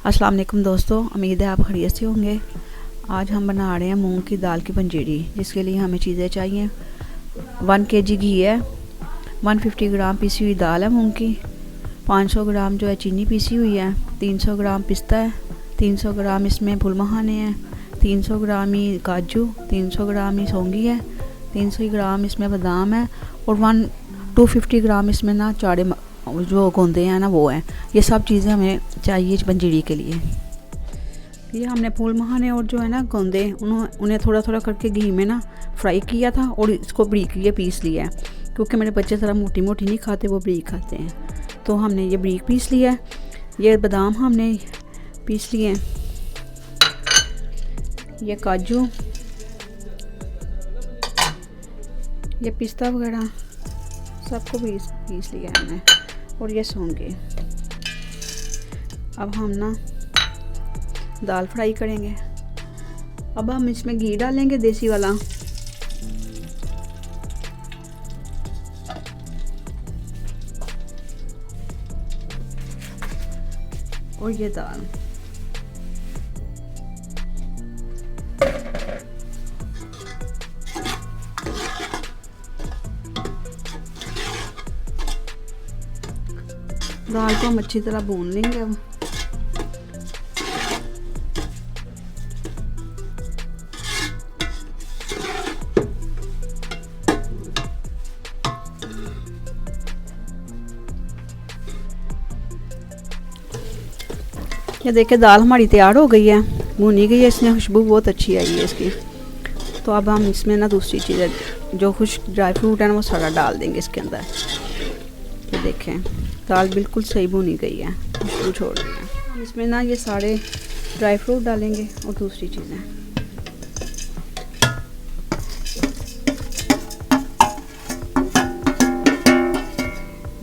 अस्सलाम वालेकुम दोस्तों, उम्मीद है आप खैरियत से होंगे। आज हम बना रहे हैं मूंग की दाल की पंजीरी, जिसके लिए हमें चीज़ें चाहिए। 1 kg घी है, 150 ग्राम पिसी हुई दाल है मूंग की, 500 ग्राम जो है चीनी पीसी हुई है, 300 ग्राम पिस्ता है, 300 ग्राम इसमें फूल मखाने हैं, 300 ग्राम ही काजू, 300 ग्राम ही सौंगी है, 300 ग्राम इसमें बादाम है और 250 ग्राम इसमें ना चाड़े जो गोंदे हैं ना वो हैं। ये सब चीज़ें हमें चाहिए पंजीरी के लिए। ये हमने फूल मखाने और जो है ना गोंदे उन्हें थोड़ा थोड़ा करके घी में ना फ्राई किया था और इसको ब्रीक लिए पीस लिया है, क्योंकि मेरे बच्चे ज़रा मोटी मोटी नहीं खाते, वो ब्रीक खाते हैं। तो हमने ये ब्रीक पीस लिया है। ये बादाम हमने पीस लिए हैं, ये काजू, ये पिस्ता वगैरह सबको पीस लिया है हमने, और ये सौंगे। अब हम ना दाल फ्राई करेंगे। अब हम इसमें घी डालेंगे देसी वाला, और ये दाल को हम अच्छी तरह भून लेंगे। अब ये देखिए दाल हमारी तैयार हो गई है, भुनी गई है, इसमें खुशबू बहुत अच्छी आई है इसकी। तो अब हम इसमें ना दूसरी चीज़ें जो खुश्क ड्राई फ्रूट है ना वो सारा डाल देंगे इसके अंदर। ये देखें दाल बिल्कुल सही भुनी गई है, खुशबू छोड़ रही है। हम इसमें ना ये सारे ड्राई फ्रूट डालेंगे और दूसरी चीज़ें।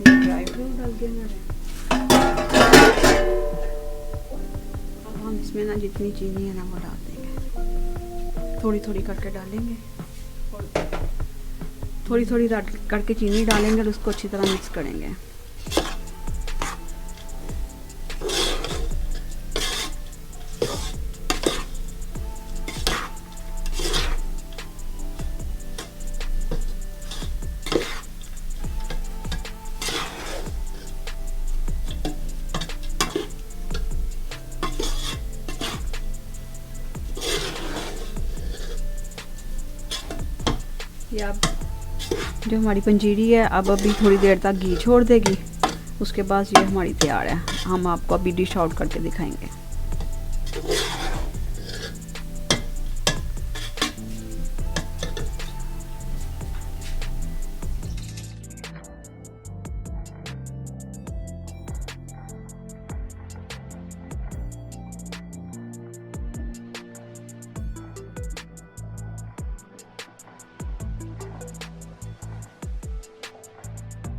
ड्राई फ्रूट डाल के अब हम इसमें ना जितनी चीनी है ना वो डाल देंगे, थोड़ी थोड़ी करके डालेंगे, थोड़ी थोड़ी करके चीनी डालेंगे और उसको अच्छी तरह मिक्स करेंगे। ये अब जो हमारी पंजीरी है अब अभी थोड़ी देर तक घी छोड़ देगी, उसके बाद ये हमारी तैयार है। हम आपको अभी डिश आउट करके दिखाएंगे।